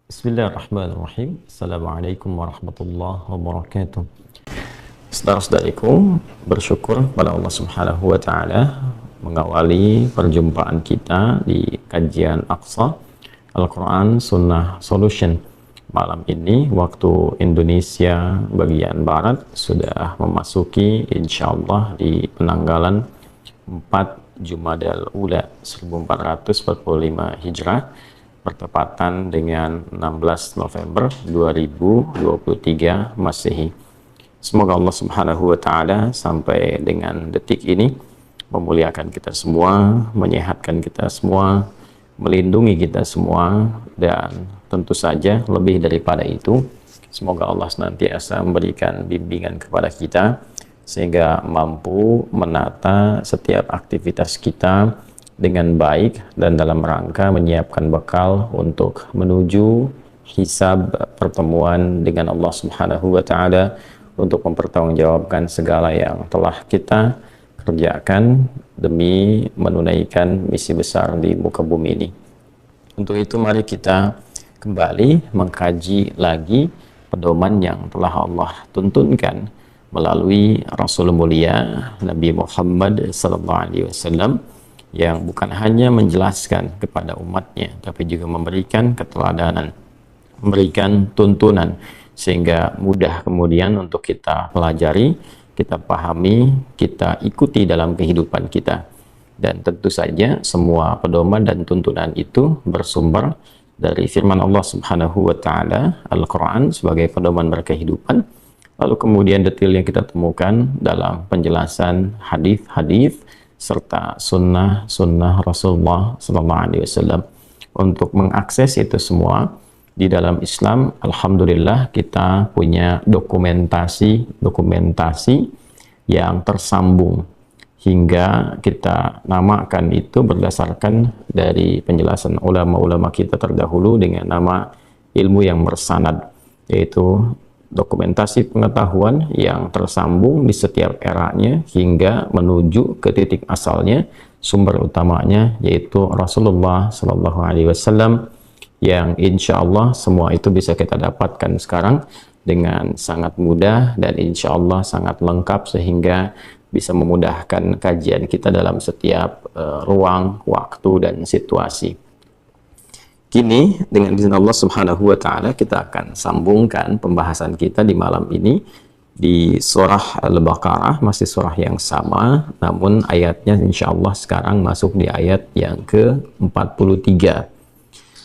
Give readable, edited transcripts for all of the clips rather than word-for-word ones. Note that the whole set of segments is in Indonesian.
Bismillahirrahmanirrahim. Assalamualaikum warahmatullahi wabarakatuh. Saudara-saudariku, bersyukur pada Allah Subhanahu wa Ta'ala mengawali perjumpaan kita di kajian Aqsa Al-Quran Sunnah Solution. Malam ini waktu Indonesia bagian Barat sudah memasuki insyaallah di penanggalan 4 Jumadal Ula 1445 Hijrah, bertepatan dengan 16 November 2023 Masehi. Semoga Allah Subhanahu wa Ta'ala sampai dengan detik ini memuliakan kita semua, menyehatkan kita semua, melindungi kita semua, dan tentu saja lebih daripada itu, semoga Allah senantiasa memberikan bimbingan kepada kita sehingga mampu menata setiap aktivitas kita dengan baik dan dalam rangka menyiapkan bekal untuk menuju hisab pertemuan dengan Allah Subhanahu wa Ta'ala untuk mempertanggungjawabkan segala yang telah kita kerjakan demi menunaikan misi besar di muka bumi ini. Untuk itu mari kita kembali mengkaji lagi pedoman yang telah Allah tuntunkan melalui Rasul mulia Nabi Muhammad SAW, yang bukan hanya menjelaskan kepada umatnya, tapi juga memberikan keteladanan, memberikan tuntunan, sehingga mudah kemudian untuk kita pelajari, kita pahami, kita ikuti dalam kehidupan kita. Dan tentu saja semua pedoman dan tuntunan itu bersumber dari firman Allah Subhanahu wa Ta'ala, Al-Quran sebagai pedoman berkehidupan. Lalu kemudian detail yang kita temukan dalam penjelasan hadis-hadis serta sunnah Rasulullah SAW. Untuk mengakses itu semua di dalam Islam, alhamdulillah kita punya dokumentasi yang tersambung, hingga kita namakan itu berdasarkan dari penjelasan ulama-ulama kita terdahulu dengan nama ilmu yang bersanad, yaitu dokumentasi pengetahuan yang tersambung di setiap eranya hingga menuju ke titik asalnya, sumber utamanya yaitu Rasulullah Sallallahu Alaihi Wasallam, yang insya Allah semua itu bisa kita dapatkan sekarang dengan sangat mudah dan insya Allah sangat lengkap, sehingga bisa memudahkan kajian kita dalam setiap ruang, waktu, dan situasi. Kini dengan izin Allah Subhanahu wa Ta'ala kita akan sambungkan pembahasan kita di malam ini di surah Al-Baqarah, masih surah yang sama, namun ayatnya insya Allah sekarang masuk di ayat yang ke-43.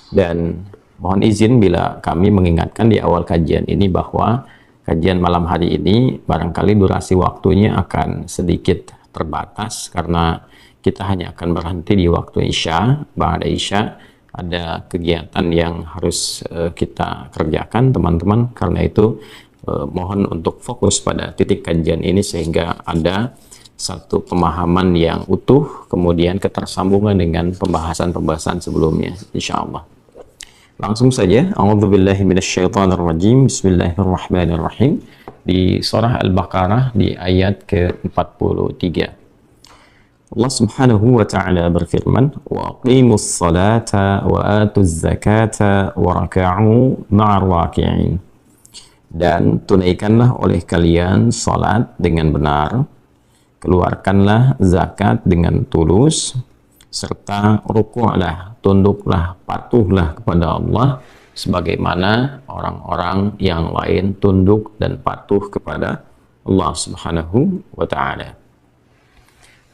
Dan mohon izin bila kami mengingatkan di awal kajian ini bahwa kajian malam hari ini barangkali durasi waktunya akan sedikit terbatas, karena kita hanya akan berhenti di waktu Isya. Ba'da Isya ada kegiatan yang harus kita kerjakan, teman-teman. Karena itu mohon untuk fokus pada titik kajian ini sehingga ada satu pemahaman yang utuh, kemudian ketersambungan dengan pembahasan-pembahasan sebelumnya, insya Allah. Langsung saja, a'udzubillahi minasyaitonirrajim, bismillahirrahmanirrahim, di surah Al-Baqarah di ayat ke-43. Allah Subhanahu wa Ta'ala berfirman, wa aqimus salata wa atuz zakata wa raka'u ma'ar raki'in. Dan tunaikanlah oleh kalian salat dengan benar, keluarkanlah zakat dengan tulus, serta rukuklah, tunduklah, patuhlah kepada Allah sebagaimana orang-orang yang lain tunduk dan patuh kepada Allah Subhanahu wa Ta'ala.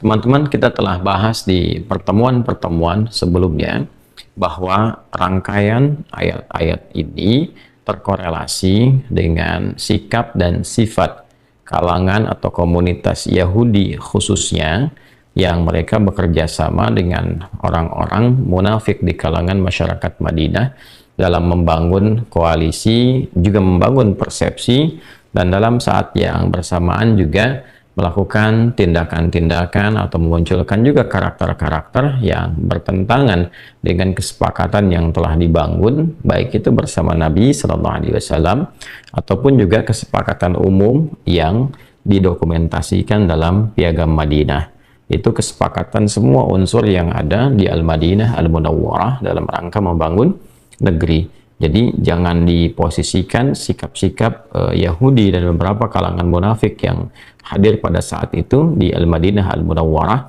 Teman-teman, kita telah bahas di pertemuan-pertemuan sebelumnya bahwa rangkaian ayat-ayat ini terkorelasi dengan sikap dan sifat kalangan atau komunitas Yahudi khususnya, yang mereka bekerja sama dengan orang-orang munafik di kalangan masyarakat Madinah dalam membangun koalisi, juga membangun persepsi, dan dalam saat yang bersamaan juga melakukan tindakan-tindakan atau memunculkan juga karakter-karakter yang bertentangan dengan kesepakatan yang telah dibangun, baik itu bersama Nabi Sallallahu Alaihi Wasallam ataupun juga kesepakatan umum yang didokumentasikan dalam Piagam Madinah. Itu kesepakatan semua unsur yang ada di Al-Madinah Al-Munawwarah dalam rangka membangun negeri. Jadi jangan diposisikan sikap-sikap Yahudi dan beberapa kalangan munafik yang hadir pada saat itu di Al-Madinah Al-Munawwarah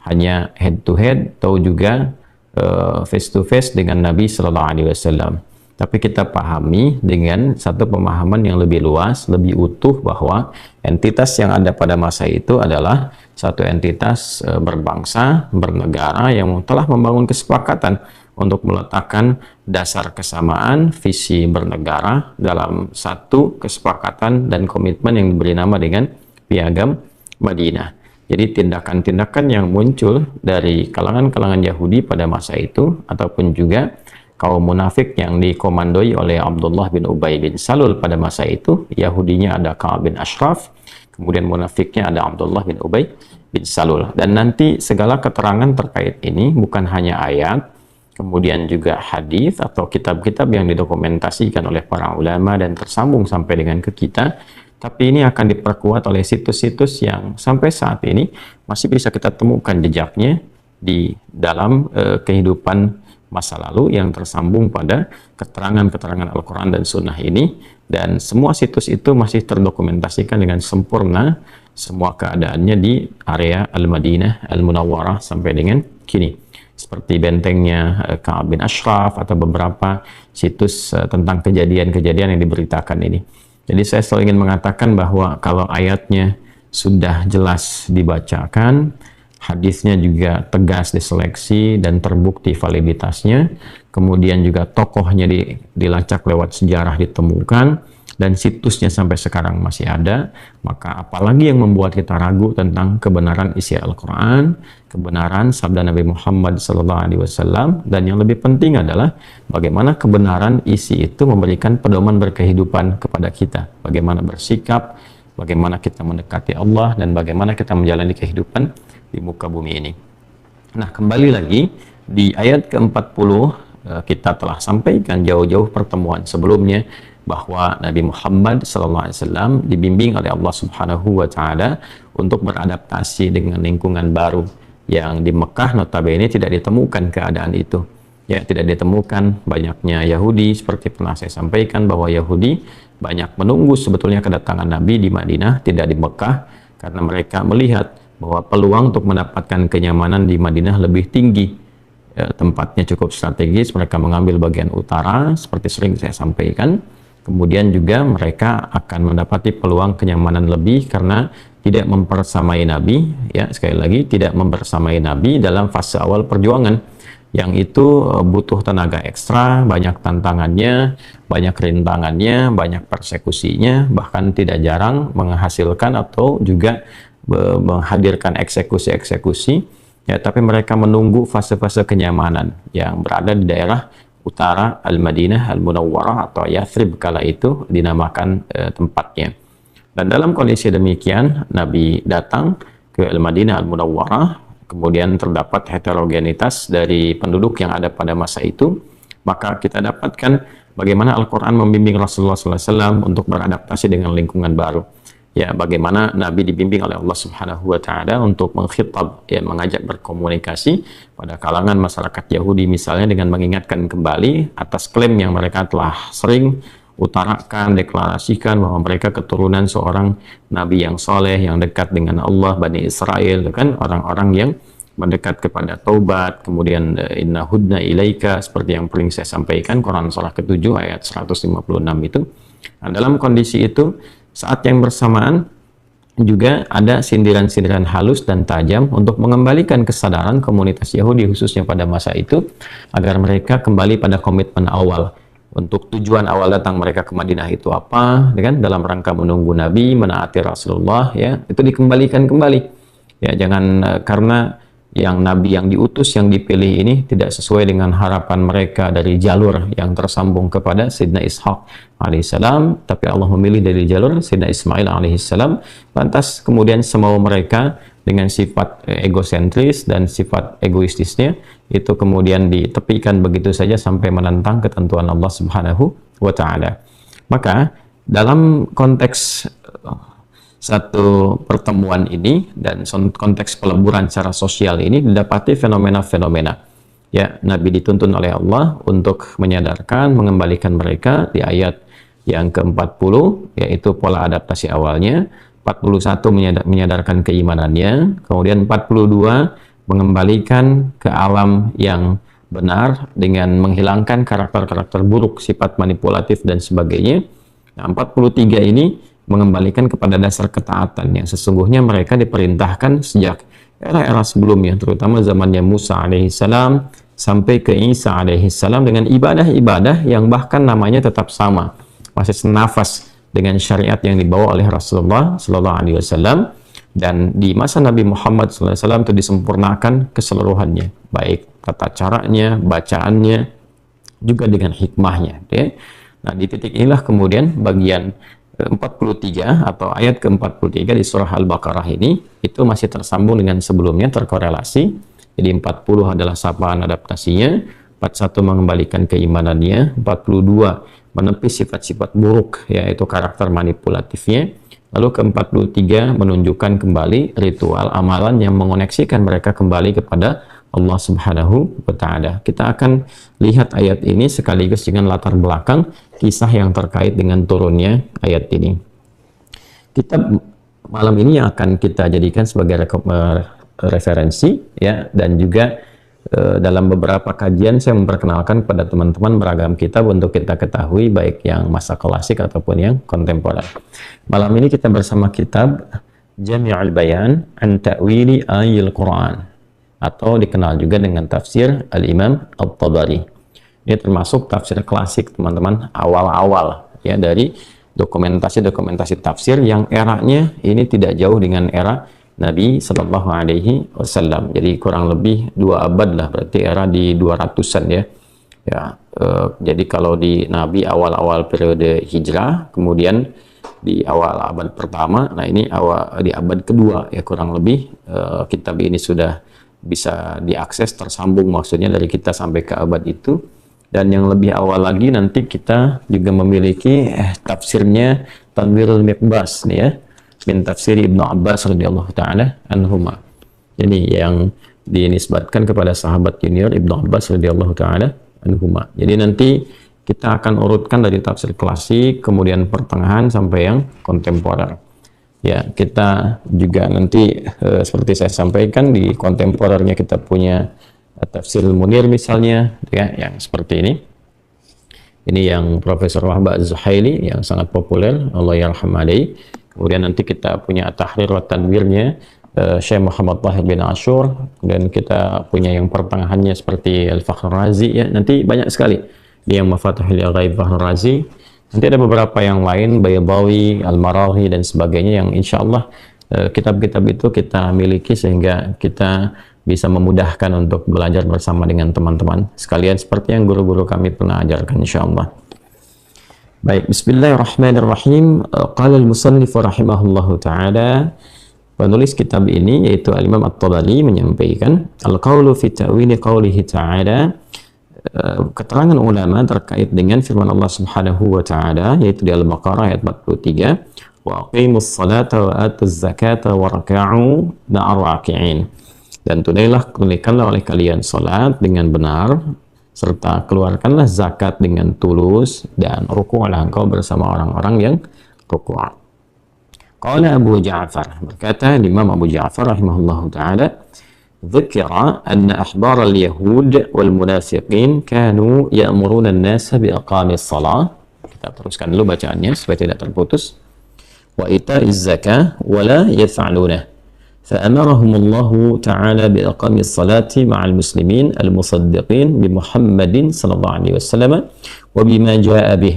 hanya head to head atau juga face to face dengan Nabi Sallallahu Alaihi Wasallam. Tapi kita pahami dengan satu pemahaman yang lebih luas, lebih utuh, bahwa entitas yang ada pada masa itu adalah satu entitas berbangsa, bernegara yang telah membangun kesepakatan untuk meletakkan dasar kesamaan visi bernegara dalam satu kesepakatan dan komitmen yang diberi nama dengan Piagam Madinah. Jadi tindakan-tindakan yang muncul dari kalangan-kalangan Yahudi pada masa itu ataupun juga kaum munafik yang dikomandoi oleh Abdullah bin Ubay bin Salul pada masa itu, Yahudinya ada Ka'ab bin Ashraf, kemudian munafiknya ada Abdullah bin Ubay bin Salul. Dan nanti segala keterangan terkait ini bukan hanya ayat, kemudian juga hadis atau kitab-kitab yang didokumentasikan oleh para ulama dan tersambung sampai dengan ke kita, tapi ini akan diperkuat oleh situs-situs yang sampai saat ini masih bisa kita temukan jejaknya di dalam kehidupan masa lalu yang tersambung pada keterangan-keterangan Al-Quran dan Sunnah ini, dan semua situs itu masih terdokumentasikan dengan sempurna semua keadaannya di area Al-Madinah Al-Munawwarah sampai dengan kini, seperti bentengnya Ka'ab bin Ashraf atau beberapa situs tentang kejadian-kejadian yang diberitakan ini. Jadi saya selalu ingin mengatakan bahwa kalau ayatnya sudah jelas dibacakan, hadisnya juga tegas diseleksi dan terbukti validitasnya, kemudian juga tokohnya dilacak lewat sejarah ditemukan, dan situsnya sampai sekarang masih ada, maka apalagi yang membuat kita ragu tentang kebenaran isi Al-Quran, kebenaran sabda Nabi Muhammad SAW, dan yang lebih penting adalah bagaimana kebenaran isi itu memberikan pedoman berkehidupan kepada kita, bagaimana bersikap, bagaimana kita mendekati Allah, dan bagaimana kita menjalani kehidupan di muka bumi ini. Nah, kembali lagi di ayat ke-40 kita telah sampaikan jauh-jauh pertemuan sebelumnya bahwa Nabi Muhammad SAW dibimbing oleh Allah Subhanahu wa Ta'ala untuk beradaptasi dengan lingkungan baru yang di Mekah notabene tidak ditemukan keadaan itu. Ya, tidak ditemukan banyaknya Yahudi, seperti pernah saya sampaikan bahwa Yahudi banyak menunggu sebetulnya kedatangan Nabi di Madinah, tidak di Mekah, karena mereka melihat bahwa peluang untuk mendapatkan kenyamanan di Madinah lebih tinggi. Ya, tempatnya cukup strategis, mereka mengambil bagian utara, seperti sering saya sampaikan. Kemudian juga mereka akan mendapati peluang kenyamanan lebih karena tidak mempersamai Nabi, ya sekali lagi tidak mempersamai Nabi dalam fase awal perjuangan, yang itu butuh tenaga ekstra, banyak tantangannya, banyak rintangannya, banyak persekusinya, bahkan tidak jarang menghasilkan atau juga menghadirkan eksekusi-eksekusi, ya, tapi mereka menunggu fase-fase kenyamanan yang berada di daerah utara Al-Madinah Al-Munawwarah atau Yathrib kala itu dinamakan tempatnya. Dan dalam kondisi demikian Nabi datang ke Al-Madinah Al-Munawwarah, kemudian terdapat heterogenitas dari penduduk yang ada pada masa itu, maka kita dapatkan bagaimana Al-Quran membimbing Rasulullah SAW untuk beradaptasi dengan lingkungan baru. Ya, bagaimana Nabi dibimbing oleh Allah Subhanahu wa Ta'ala untuk mengkhitab, ya, mengajak berkomunikasi pada kalangan masyarakat Yahudi misalnya dengan mengingatkan kembali atas klaim yang mereka telah sering utarakan, deklarasikan bahwa mereka keturunan seorang Nabi yang soleh, yang dekat dengan Allah, Bani Israel, kan, orang-orang yang mendekat kepada taubat, kemudian inna hudna ilaika, seperti yang paling saya sampaikan, Quran surah ke-7 ayat 156 itu. Nah, dalam kondisi itu, saat yang bersamaan juga ada sindiran-sindiran halus dan tajam untuk mengembalikan kesadaran komunitas Yahudi khususnya pada masa itu agar mereka kembali pada komitmen awal. Untuk tujuan awal datang mereka ke Madinah itu apa, kan, dalam rangka menunggu Nabi, menaati Rasulullah, ya, itu dikembalikan kembali. Ya, jangan karena yang Nabi yang diutus, yang dipilih ini tidak sesuai dengan harapan mereka dari jalur yang tersambung kepada Sayyidina Ishaq alaihissalam, tapi Allah memilih dari jalur Sayyidina Ismail alaihissalam, lantas kemudian semau mereka dengan sifat egosentris dan sifat egoistisnya itu kemudian ditepikan begitu saja sampai menentang ketentuan Allah Subhanahu wa Ta'ala. Maka dalam konteks satu pertemuan ini dan konteks peleburan secara sosial ini didapati fenomena-fenomena Ya, Nabi dituntun oleh Allah untuk menyadarkan, mengembalikan mereka di ayat yang ke-40, yaitu pola adaptasi awalnya. 41 menyadarkan keimanannya, kemudian 42 mengembalikan ke alam yang benar dengan menghilangkan karakter-karakter buruk, sifat manipulatif dan sebagainya. Nah, 43 ini mengembalikan kepada dasar ketaatan yang sesungguhnya mereka diperintahkan sejak era-era sebelumnya, terutama zamannya Musa alaihissalam sampai ke Isa alaihissalam, dengan ibadah-ibadah yang bahkan namanya tetap sama, masih senafas dengan syariat yang dibawa oleh Rasulullah Sallallahu Alaihi Wasallam. Dan di masa Nabi Muhammad SAW itu disempurnakan keseluruhannya, baik tata caranya, bacaannya, juga dengan hikmahnya. Ya. Nah, di titik inilah kemudian bagian 43 atau ayat ke-43 di surah Al-Baqarah ini itu masih tersambung dengan sebelumnya, terkorelasi. Jadi 40 adalah sapaan adaptasinya, 41 mengembalikan keimanannya, 42 menepis sifat-sifat buruk, yaitu karakter manipulatifnya. Lalu ke-43 menunjukkan kembali ritual amalan yang mengoneksikan mereka kembali kepada Allah Subhanahu wa Ta'ala. Kita akan lihat ayat ini sekaligus dengan latar belakang kisah yang terkait dengan turunnya ayat ini. Kitab malam ini yang akan kita jadikan sebagai referensi, ya, dan juga dalam beberapa kajian saya memperkenalkan kepada teman-teman beragam kitab untuk kita ketahui, baik yang masa klasik ataupun yang kontemporer. Malam ini kita bersama kitab Jami'ul Bayan an Ta'wili Ayil Quran, atau dikenal juga dengan tafsir Al-Imam At-Tabari. Ini termasuk tafsir klasik, teman-teman, awal-awal ya dari dokumentasi-dokumentasi tafsir yang eranya ini tidak jauh dengan era Nabi Sallallahu Alaihi Wasallam. Jadi kurang lebih 2 abad lah, berarti era di 200-an ya. Jadi kalau di Nabi awal-awal periode hijrah, kemudian di awal abad pertama, nah ini awal di abad kedua ya kurang lebih, kitab ini sudah bisa diakses, tersambung maksudnya dari kita sampai ke abad itu. Dan yang lebih awal lagi nanti kita juga memiliki tafsirnya Tanwirul Miqbas nih ya, min tafsir Ibnu Abbas radhiyallahu taala anhuma. Ini yang dinisbatkan kepada sahabat junior Ibnu Abbas radhiyallahu taala anhuma. Jadi nanti kita akan urutkan dari tafsir klasik, kemudian pertengahan sampai yang kontemporer. Ya, kita juga nanti seperti saya sampaikan di kontemporernya kita punya tafsir Munir misalnya, ya, yang seperti ini. Ini yang Profesor Wahab Az-Zuhaili yang sangat populer, Allah yarham alaihi. Kemudian nanti kita punya Tahrir wa Tanwirnya Syekh Muhammad Tahir bin Ashur, dan kita punya yang pertengahannya seperti Al-Fakhr Razi ya. Nanti banyak sekali di yang Mafatihul Ghaib Fakhr Razi. Nanti ada beberapa yang lain, Baydawi, Al-Maraghi dan sebagainya, yang insya Allah kitab-kitab itu kita miliki sehingga kita bisa memudahkan untuk belajar bersama dengan teman-teman sekalian seperti yang guru-guru kami pernah ajarkan insya Allah. Baik, bismillahirrahmanirrahim. Qala al-musannif rahimahullahu ta'ala, penulis kitab ini yaitu Al-Imam At-Tabari menyampaikan al-qawlu fi ta'wili qawlihi ta'ala, keterangan ulama terkait dengan firman Allah Subhanahu wa ta'ala, yaitu di Al-Baqarah ayat 43, wa aqimus salata wa atuz zakata wa raka'u ma'ar raki'in, dan tunaikanlah oleh kalian salat dengan benar serta keluarkanlah zakat dengan tulus, dan rukuklah engkau bersama orang-orang yang rukuk. Qala Abu Ja'far, berkata Imam Abu Ja'far rahimahullahu ta'ala, dzukira anna ahbar al-yahud wal munafiqin kanu ya'muruna an-nasa bi aqamis shalah. Kita teruskan dulu bacaannya supaya tidak terputus. Wa ita'iz zakah wa la yaf'alunah. فأمرهم الله تعالى بإقام الصلاة مع المسلمين المصدقين بمحمد صلى الله عليه وسلم وبما جاء به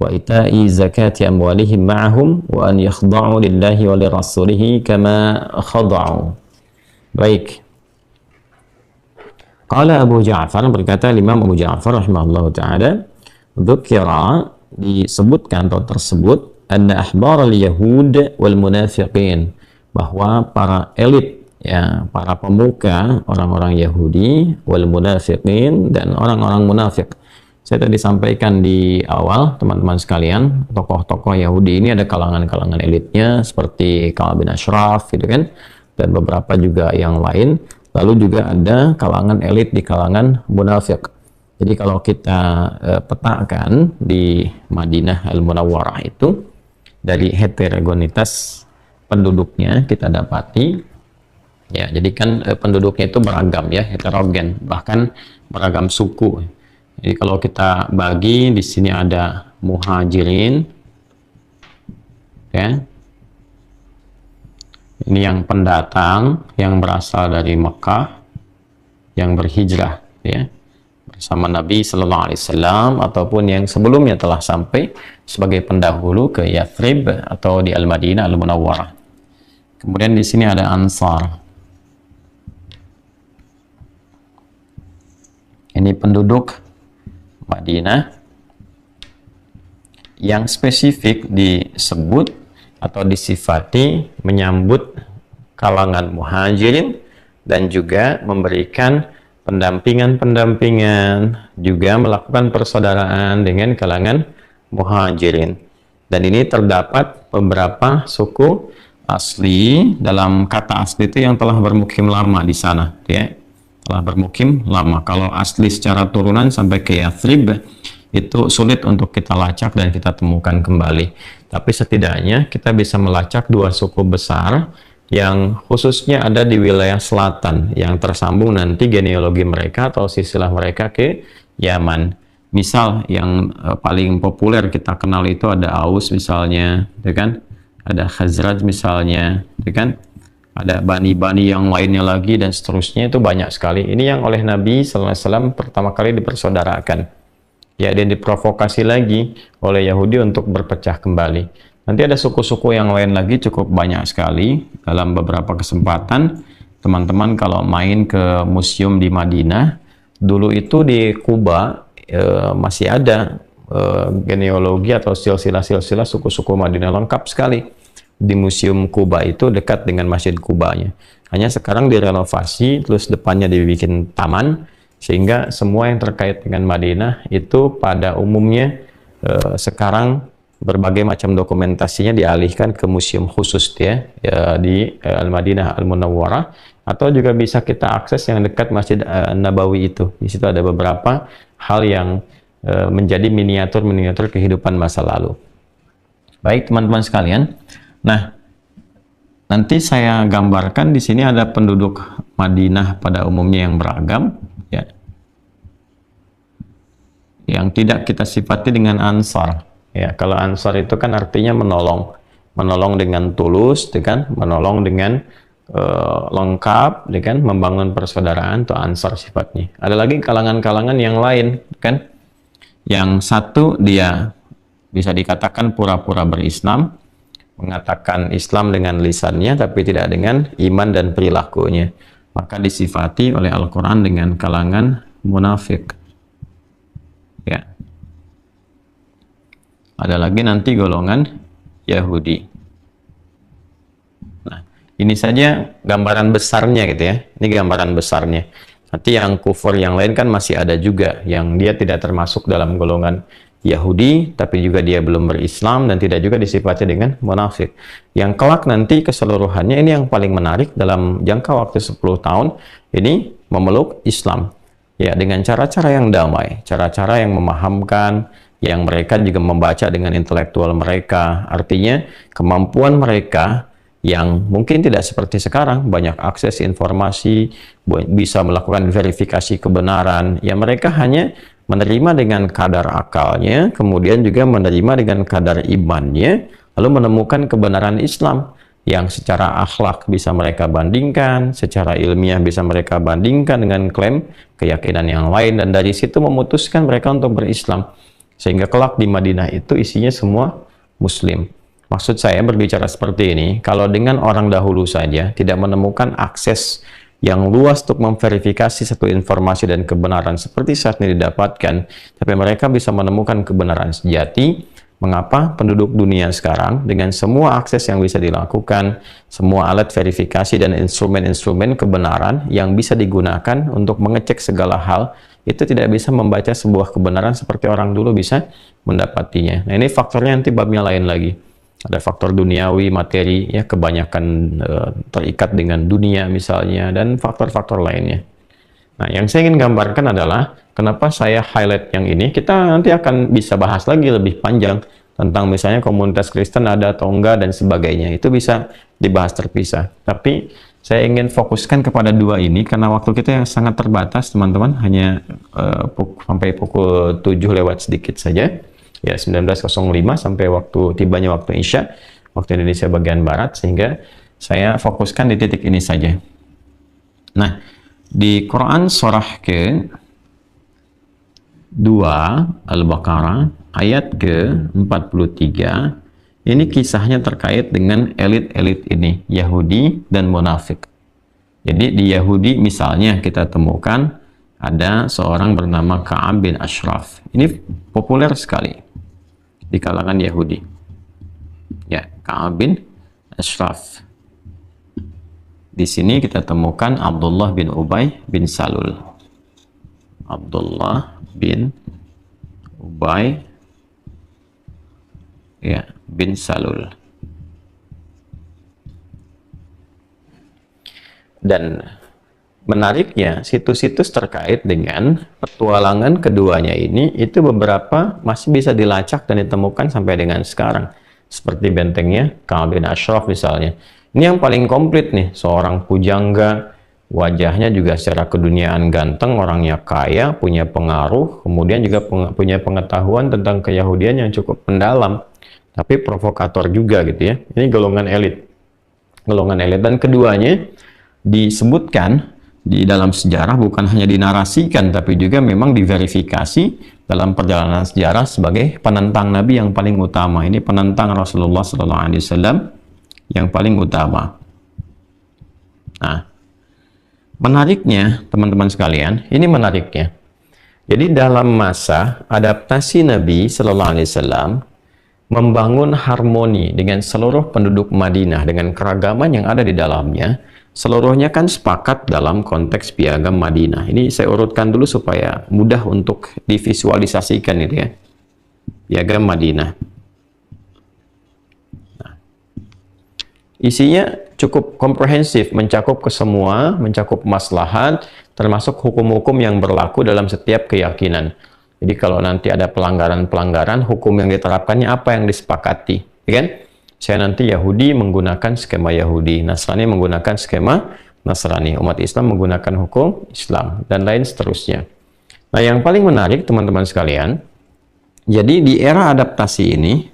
وإيتاء زكاة أموالهم معهم وأن يخضعوا لله ولرسوله كما خضعوا. Baik. Qala Abu Ja'far, berkata Imam Abu Ja'far rahimahullah ta'ala, dzukira, disebutkan atau tersebut, anna ahbar al-yahud wal munafiqin, bahwa para elit ya, para pemuka orang-orang Yahudi, wal munafiqin, dan orang-orang munafik. Saya tadi sampaikan di awal, teman-teman sekalian, tokoh-tokoh Yahudi ini ada kalangan-kalangan elitnya seperti Ka'ab bin Ashraf gitu kan, dan beberapa juga yang lain. Lalu juga ada kalangan elit di kalangan munafik. Jadi kalau kita petakan di Madinah Al-Munawwarah itu, dari heterogenitas penduduknya kita dapati, ya, jadi kan penduduknya itu beragam ya, heterogen, bahkan beragam suku. Jadi kalau kita bagi, di sini ada muhajirin, ya. Ini yang pendatang yang berasal dari Mekah, yang berhijrah ya bersama Nabi Sallallahu Alaihi Wasallam, ataupun yang sebelumnya telah sampai sebagai pendahulu ke Yathrib atau di Al-Madinah Al-Munawwarah. Kemudian di sini ada Ansar. Ini penduduk Madinah yang spesifik disebut atau disifati menyambut kalangan muhajirin dan juga memberikan pendampingan, juga melakukan persaudaraan dengan kalangan muhajirin. Dan ini terdapat beberapa suku asli, dalam kata asli itu yang telah bermukim lama di sana, ya, telah bermukim lama. Kalau asli secara turunan sampai ke Yathrib itu sulit untuk kita lacak dan kita temukan kembali. Tapi setidaknya kita bisa melacak dua suku besar yang khususnya ada di wilayah selatan, yang tersambung nanti genealogi mereka atau silsilah mereka ke Yaman. Misal yang paling populer kita kenal itu ada Aus misalnya, ya kan? Ada Khazraj misalnya, ya kan? Ada bani-bani yang lainnya lagi dan seterusnya, itu banyak sekali. Ini yang oleh Nabi SAW pertama kali dipersaudarakan. Ya, dan diprovokasi lagi oleh Yahudi untuk berpecah kembali. Nanti ada suku-suku yang lain lagi cukup banyak sekali. Dalam beberapa kesempatan, teman-teman kalau main ke museum di Madinah, dulu itu di Kuba masih ada genealogi atau silsilah-silsilah suku-suku Madinah lengkap sekali. Di museum Kuba itu dekat dengan Masjid Kubanya. Hanya sekarang direnovasi, terus depannya dibikin taman, sehingga semua yang terkait dengan Madinah itu pada umumnya sekarang berbagai macam dokumentasinya dialihkan ke museum khusus ya di Al-Madinah Al-Munawwarah, atau juga bisa kita akses yang dekat Masjid Nabawi itu. Di situ ada beberapa hal yang menjadi miniatur-miniatur kehidupan masa lalu. Baik teman-teman sekalian. Nah, nanti saya gambarkan di sini ada penduduk Madinah pada umumnya yang beragam, ya, yang tidak kita sifati dengan Ansar. Ya, kalau Ansar itu kan artinya menolong dengan tulus, kan, menolong dengan lengkap, kan, membangun persaudaraan, itu Ansar sifatnya. Ada lagi kalangan-kalangan yang lain, kan, yang satu dia bisa dikatakan pura-pura berislam, mengatakan Islam dengan lisannya tapi tidak dengan iman dan perilakunya, maka disifati oleh Al-Quran dengan kalangan munafik. Ya. Ada lagi nanti golongan Yahudi. Nah, ini saja gambaran besarnya gitu ya. Ini gambaran besarnya. Nanti yang kufur yang lain kan masih ada juga, yang dia tidak termasuk dalam golongan Yahudi, tapi juga dia belum berislam dan tidak juga disifati dengan munafik. Yang kelak nanti keseluruhannya, ini yang paling menarik, dalam jangka waktu 10 tahun ini memeluk Islam. Ya, dengan cara-cara yang damai, cara-cara yang memahamkan, yang mereka juga membaca dengan intelektual mereka. Artinya kemampuan mereka yang mungkin tidak seperti sekarang, banyak akses informasi, bisa melakukan verifikasi kebenaran. Ya, mereka hanya menerima dengan kadar akalnya, kemudian juga menerima dengan kadar imannya, lalu menemukan kebenaran Islam yang secara akhlak bisa mereka bandingkan, secara ilmiah bisa mereka bandingkan dengan klaim keyakinan yang lain, dan dari situ memutuskan mereka untuk berislam. Sehingga kelak di Madinah itu isinya semua Muslim. Maksud saya berbicara seperti ini, kalau dengan orang dahulu saja tidak menemukan akses yang luas untuk memverifikasi satu informasi dan kebenaran seperti saat ini didapatkan, tapi mereka bisa menemukan kebenaran sejati. Mengapa penduduk dunia sekarang dengan semua akses yang bisa dilakukan, semua alat verifikasi dan instrumen-instrumen kebenaran yang bisa digunakan untuk mengecek segala hal, itu tidak bisa membaca sebuah kebenaran seperti orang dulu bisa mendapatinya. Nah, ini faktornya nanti babnya lain lagi. Ada faktor duniawi, materi, ya kebanyakan terikat dengan dunia misalnya, dan faktor-faktor lainnya. Nah, yang saya ingin gambarkan adalah kenapa saya highlight yang ini. Kita nanti akan bisa bahas lagi lebih panjang tentang misalnya komunitas Kristen ada atau enggak dan sebagainya. Itu bisa dibahas terpisah. Tapi saya ingin fokuskan kepada dua ini karena waktu kita yang sangat terbatas, teman-teman. Hanya sampai pukul 7 lewat sedikit saja. Ya, 19.05 sampai tibanya waktu Isya, waktu Indonesia bagian Barat, sehingga saya fokuskan di titik ini saja. Nah, di Quran surah ke-2 Al-Baqarah ayat ke-43, ini kisahnya terkait dengan elit-elit ini, Yahudi dan munafik. Jadi di Yahudi misalnya kita temukan ada seorang bernama Ka'ab bin Ashraf. Ini populer sekali di kalangan Yahudi. Ya, Ka'ab bin Ashraf. Di sini kita temukan Abdullah bin Ubay bin Salul. Abdullah bin Ubay ya, bin Salul. Dan menariknya, situs-situs terkait dengan petualangan keduanya ini itu beberapa masih bisa dilacak dan ditemukan sampai dengan sekarang. Seperti bentengnya Ka'ab bin Ashraf misalnya. Ini yang paling komplit nih, seorang pujangga, wajahnya juga secara keduniaan ganteng, orangnya kaya, punya pengaruh, kemudian juga punya pengetahuan tentang keyahudian yang cukup mendalam, tapi provokator juga gitu ya. Ini golongan elit. Golongan elit, dan keduanya disebutkan di dalam sejarah, bukan hanya dinarasikan, tapi juga memang diverifikasi dalam perjalanan sejarah sebagai penentang Nabi yang paling utama. Ini penentang Rasulullah SAW yang paling utama. Nah, menariknya teman-teman sekalian, ini menariknya. Jadi dalam masa adaptasi Nabi SAW membangun harmoni dengan seluruh penduduk Madinah dengan keragaman yang ada di dalamnya, seluruhnya kan sepakat dalam konteks piagam Madinah. Ini saya urutkan dulu supaya mudah untuk divisualisasikan itu ya. Piagam Madinah. Isinya cukup komprehensif, mencakup kesemua, mencakup maslahat, termasuk hukum-hukum yang berlaku dalam setiap keyakinan. Jadi kalau nanti ada pelanggaran-pelanggaran, hukum yang diterapkannya apa yang disepakati, ya kan? Saya nanti Yahudi menggunakan skema Yahudi, Nasrani menggunakan skema Nasrani, umat Islam menggunakan hukum Islam, dan lain seterusnya. Nah, yang paling menarik teman-teman sekalian, jadi di era adaptasi ini,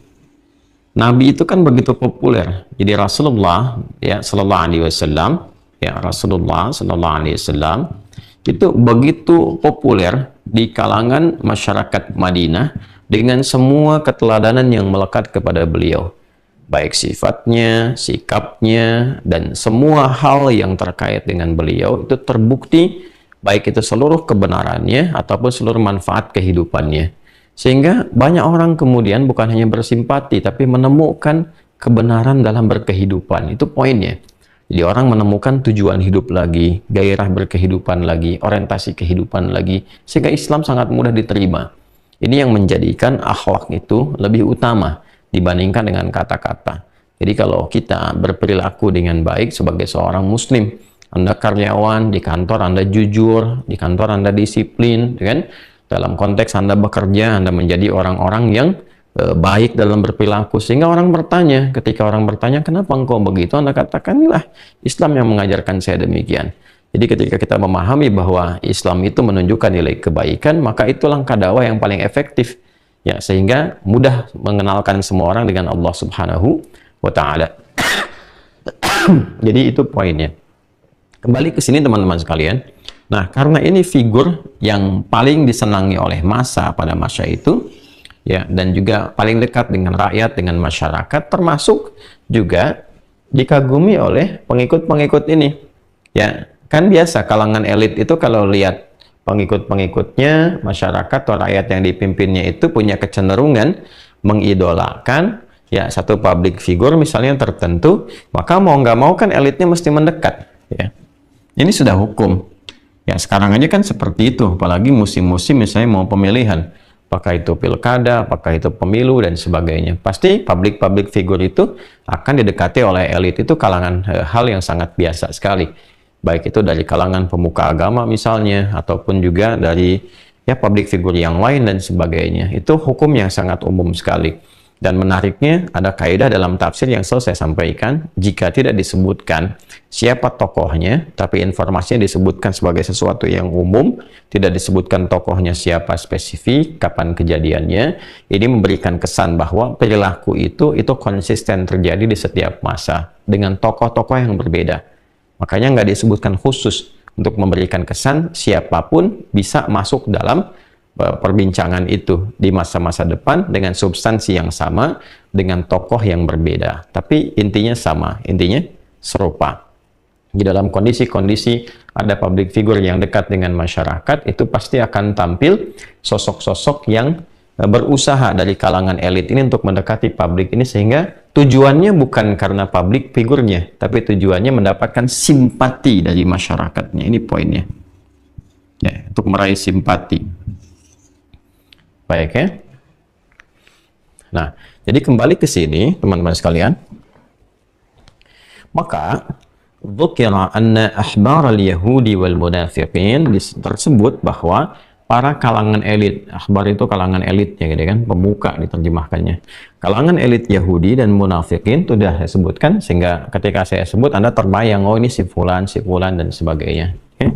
Nabi itu kan begitu populer. Jadi Rasulullah ya sallallahu alaihi wasallam, ya Rasulullah sallallahu alaihi wasallam itu begitu populer di kalangan masyarakat Madinah dengan semua keteladanan yang melekat kepada beliau. Baik sifatnya, sikapnya, dan semua hal yang terkait dengan beliau itu terbukti, baik itu seluruh kebenarannya ataupun seluruh manfaat kehidupannya. Sehingga banyak orang kemudian bukan hanya bersimpati, tapi menemukan kebenaran dalam berkehidupan. Itu poinnya. Jadi orang menemukan tujuan hidup lagi, gairah berkehidupan lagi, orientasi kehidupan lagi, sehingga Islam sangat mudah diterima. Ini yang menjadikan akhlak itu lebih utama dibandingkan dengan kata-kata. Jadi kalau kita berperilaku dengan baik sebagai seorang muslim, Anda karyawan, di kantor Anda jujur, di kantor Anda disiplin, kan? Dalam konteks Anda bekerja, Anda menjadi orang-orang yang baik dalam berperilaku, sehingga orang bertanya, ketika orang bertanya, kenapa engkau begitu? Anda katakanlah, Islam yang mengajarkan saya demikian. Jadi ketika kita memahami bahwa Islam itu menunjukkan nilai kebaikan, maka itu langkah dakwah yang paling efektif, ya, sehingga mudah mengenalkan semua orang dengan Allah Subhanahu wa Ta'ala. Jadi itu poinnya. Kembali ke sini teman-teman sekalian. Nah, karena ini figur yang paling disenangi oleh massa pada masa itu, ya, dan juga paling dekat dengan rakyat, dengan masyarakat, termasuk juga dikagumi oleh pengikut-pengikut ini. Ya, kan biasa kalangan elit itu kalau lihat pengikut-pengikutnya, masyarakat atau rakyat yang dipimpinnya itu punya kecenderungan mengidolakan ya satu public figure misalnya tertentu, maka mau nggak mau kan elitnya mesti mendekat. Ya, ini sudah hukum. Ya, sekarang aja kan seperti itu, apalagi musim-musim misalnya mau pemilihan. apakah itu pilkada, apakah itu pemilu dan sebagainya. Pasti public figure itu akan didekati oleh elit itu kalangan hal yang sangat biasa sekali. Baik itu dari kalangan pemuka agama misalnya, ataupun juga dari ya public figure yang lain dan sebagainya. Itu hukum yang sangat umum sekali. Dan menariknya, ada kaidah dalam tafsir yang selalu saya sampaikan, jika tidak disebutkan siapa tokohnya, tapi informasinya disebutkan sebagai sesuatu yang umum, tidak disebutkan tokohnya siapa spesifik, kapan kejadiannya, ini memberikan kesan bahwa perilaku itu konsisten terjadi di setiap masa, dengan tokoh-tokoh yang berbeda. Makanya nggak disebutkan khusus untuk memberikan kesan siapapun bisa masuk dalam perbincangan itu di masa-masa depan dengan substansi yang sama, dengan tokoh yang berbeda, tapi intinya sama, intinya serupa. Di dalam kondisi-kondisi ada public figure yang dekat dengan masyarakat, itu pasti akan tampil sosok-sosok yang berusaha dari kalangan elit ini untuk mendekati publik ini, sehingga tujuannya bukan karena public figurnya, tapi tujuannya mendapatkan simpati dari masyarakatnya. Ini poinnya ya, untuk meraih simpati. Baik ya. Nah, jadi kembali ke sini teman-teman sekalian. Maka dzukira anna ahbar al-yahudi wal munafiqin, tersebut bahwa para kalangan elit, ahbar itu kalangan elitnya gitu kan, pemuka diterjemahkannya. Kalangan elit Yahudi dan munafiqin itu sudah saya sebutkan, sehingga ketika saya sebut Anda terbayang, oh ini si fulan dan sebagainya. Okay?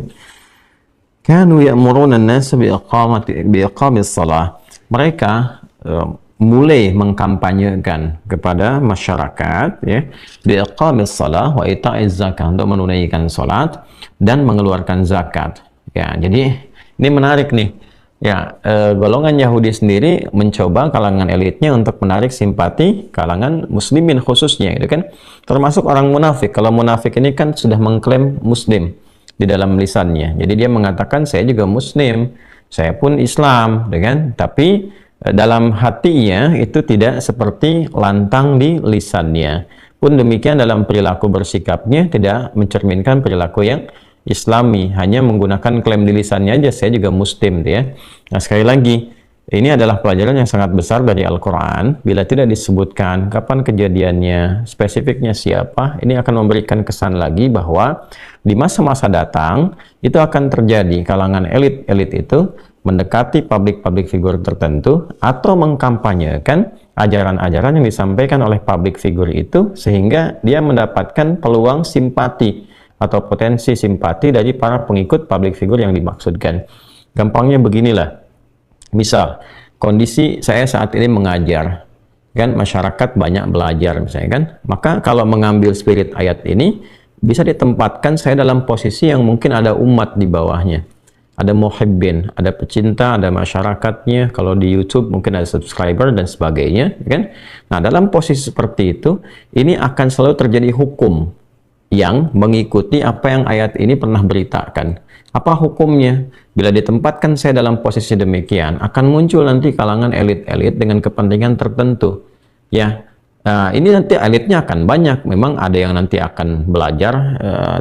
Kanu ya'muruna an-nas biiqamis shalah. Mereka mulai mengkampanyekan kepada masyarakat ya, biiqamis shalah wa ita'iz zakat, untuk menunaikan salat dan mengeluarkan zakat. Ya, jadi ini menarik nih. Ya, golongan Yahudi sendiri mencoba kalangan elitnya untuk menarik simpati kalangan muslimin khususnya, gitu kan. Termasuk orang munafik. Kalau munafik ini kan sudah mengklaim muslim di dalam lisannya. Jadi dia mengatakan saya juga muslim, saya pun Islam, kan? Tapi dalam hatinya itu tidak seperti lantang di lisannya. Pun demikian dalam perilaku bersikapnya tidak mencerminkan perilaku yang Islami, hanya menggunakan klaim di lisannya aja, saya juga muslim, ya. Nah, sekali lagi, ini adalah pelajaran yang sangat besar dari Al-Quran. Bila tidak disebutkan kapan kejadiannya, spesifiknya siapa, ini akan memberikan kesan lagi bahwa di masa-masa datang, itu akan terjadi kalangan elit-elit itu mendekati public figure tertentu, atau mengkampanyekan ajaran-ajaran yang disampaikan oleh public figure itu, sehingga dia mendapatkan peluang simpati, atau potensi simpati dari para pengikut public figure yang dimaksudkan. Gampangnya beginilah. Misal, kondisi saya saat ini mengajar, kan masyarakat banyak belajar misalnya kan, maka kalau mengambil spirit ayat ini, bisa ditempatkan saya dalam posisi yang mungkin ada umat di bawahnya. Ada muhibbin, ada pecinta, ada masyarakatnya, kalau di YouTube mungkin ada subscriber dan sebagainya, kan? Nah, dalam posisi seperti itu, ini akan selalu terjadi hukum yang mengikuti apa yang ayat ini pernah beritakan. Apa hukumnya? Bila ditempatkan saya dalam posisi demikian, akan muncul nanti kalangan elit-elit dengan kepentingan tertentu. Ya, ini nanti elitnya akan banyak. Memang ada yang nanti akan belajar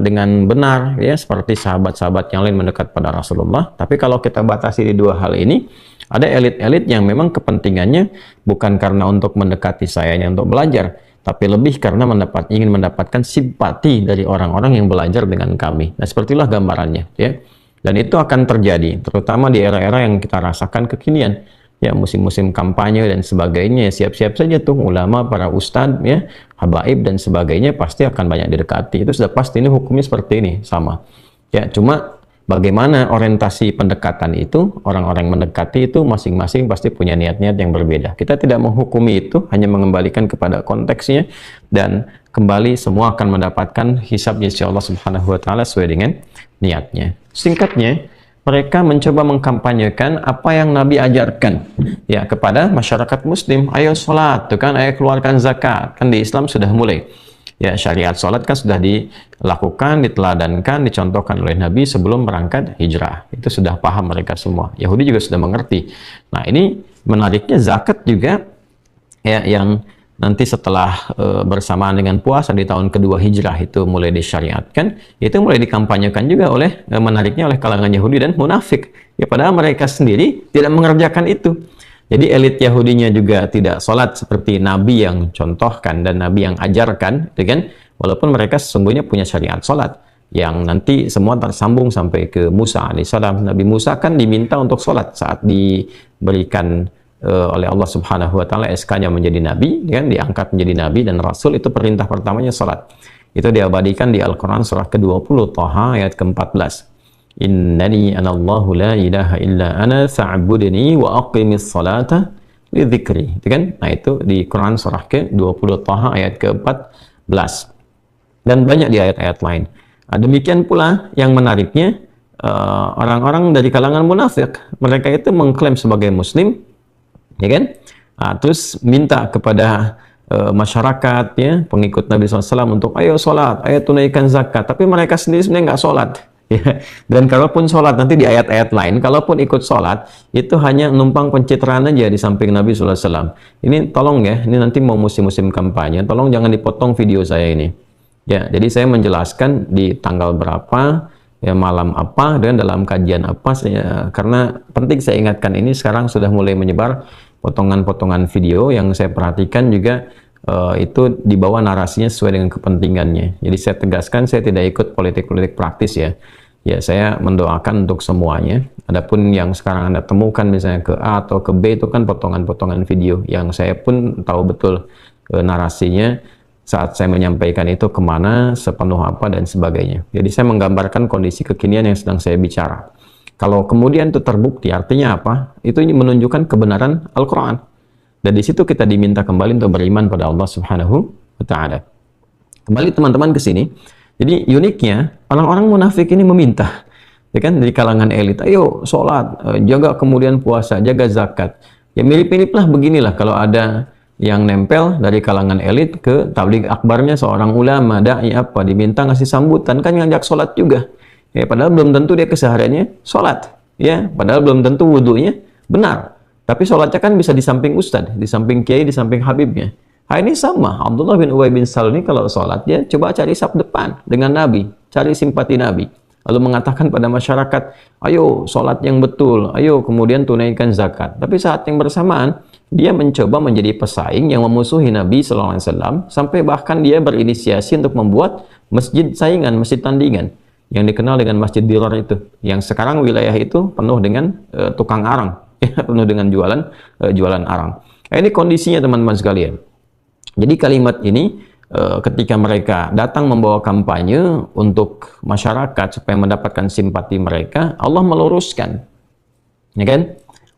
dengan benar, ya, seperti sahabat-sahabat yang lain mendekat pada Rasulullah. Tapi kalau kita batasi di dua hal ini, ada elit-elit yang memang kepentingannya bukan karena untuk mendekati sayanya untuk belajar, tapi lebih karena ingin mendapatkan simpati dari orang-orang yang belajar dengan kami. Nah, sepertilah gambarannya, ya. Dan itu akan terjadi, terutama di era-era yang kita rasakan kekinian, ya, musim-musim kampanye dan sebagainya. Siap-siap saja tuh ulama, para ustadz, ya, habaib dan sebagainya pasti akan banyak didekati. Itu sudah pasti, ini hukumnya seperti ini, sama. Ya, cuma bagaimana orientasi pendekatan itu, orang-orang mendekati itu masing-masing pasti punya niat-niat yang berbeda. Kita tidak menghukumi itu, hanya mengembalikan kepada konteksnya, dan kembali semua akan mendapatkan hisabnya insya Allah Subhanahu wa Ta'ala sesuai dengan niatnya. Singkatnya, mereka mencoba mengkampanyekan apa yang Nabi ajarkan, ya, kepada masyarakat Muslim. Ayo sholat, tuh kan, ayo keluarkan zakat, kan di Islam sudah mulai. Ya, syariat sholat kan sudah dilakukan, diteladankan, dicontohkan oleh Nabi sebelum berangkat hijrah. Itu sudah paham mereka semua. Yahudi juga sudah mengerti. Nah, ini menariknya zakat juga, ya, yang nanti setelah bersamaan dengan puasa di tahun kedua hijrah itu mulai disyariatkan, itu mulai dikampanyekan juga oleh menariknya oleh kalangan Yahudi dan munafik. Ya, padahal mereka sendiri tidak mengerjakan itu. Jadi elit Yahudinya juga tidak sholat seperti Nabi yang contohkan dan Nabi yang ajarkan, gitu kan? Walaupun mereka sesungguhnya punya syariat sholat yang nanti semua tersambung sampai ke Musa alaihissalam. Nabi Musa kan diminta untuk sholat saat diberikan oleh Allah Subhanahu wa taala SK-nya menjadi nabi, kan, diangkat menjadi nabi dan rasul, itu perintah pertamanya salat. Itu diabadikan di Al-Qur'an surah ke-20 Thaha ayat ke-14. Innani anallahu la ilaha illa ana fa'budni wa aqimis salata li dzikri. Itu kan? Nah, itu di Quran surah ke-20 Thaha ayat ke-14. Dan banyak di ayat-ayat lain. Nah, demikian pula yang menariknya orang-orang dari kalangan munafik, mereka itu mengklaim sebagai muslim, ya kan? Nah, terus minta kepada masyarakat, ya, pengikut Nabi SAW untuk ayo sholat, ayo tunaikan zakat, tapi mereka sendiri sebenarnya nggak sholat. Ya. Dan kalaupun sholat, nanti di ayat-ayat lain, kalaupun ikut sholat, itu hanya numpang pencitraan aja di samping Nabi SAW. Ini tolong ya, ini nanti mau musim-musim kampanye, tolong jangan dipotong video saya ini. Ya, jadi saya menjelaskan di tanggal berapa, ya, malam apa, dan dalam kajian apa, karena penting saya ingatkan ini sekarang sudah mulai menyebar potongan-potongan video yang saya perhatikan juga itu dibawa narasinya sesuai dengan kepentingannya. Jadi saya tegaskan, saya tidak ikut politik-politik praktis ya. Ya, saya mendoakan untuk semuanya. Adapun yang sekarang Anda temukan misalnya ke A atau ke B, itu kan potongan-potongan video yang saya pun tahu betul narasinya saat saya menyampaikan itu kemana, sepenuh apa, dan sebagainya. Jadi saya menggambarkan kondisi kekinian yang sedang saya bicara. Kalau kemudian itu terbukti, artinya apa? Itu menunjukkan kebenaran Al-Quran. Dan di situ kita diminta kembali untuk beriman pada Allah Subhanahu wa Ta'ala. Kembali teman-teman ke sini. Jadi uniknya, orang-orang munafik ini meminta, ya kan, dari kalangan elit, ayo sholat, jaga kemudian puasa, jaga zakat. Ya mirip-miriplah beginilah kalau ada yang nempel dari kalangan elit ke tabligh akbarnya seorang ulama, dai apa, diminta ngasih sambutan, kan ngajak sholat juga. Ya, padahal belum tentu dia kesehariannya sholat. Ya, padahal belum tentu wudhunya benar. Tapi sholatnya kan bisa di samping ustadz, di samping kiai, di samping habibnya. Nah, ini sama. Abdullah bin Ubay bin Salul ini kalau sholat, dia coba cari saf depan dengan Nabi, cari simpati Nabi. Lalu mengatakan pada masyarakat, ayo sholat yang betul, ayo kemudian tunaikan zakat. Tapi saat yang bersamaan, dia mencoba menjadi pesaing yang memusuhi Nabi SAW, sampai bahkan dia berinisiasi untuk membuat masjid saingan, masjid tandingan, yang dikenal dengan Masjid Dirar itu. Yang sekarang wilayah itu penuh dengan tukang arang. Penuh dengan jualan arang. Ini kondisinya teman-teman sekalian. Jadi kalimat ini ketika mereka datang membawa kampanye untuk masyarakat supaya mendapatkan simpati mereka, Allah meluruskan, ya kan?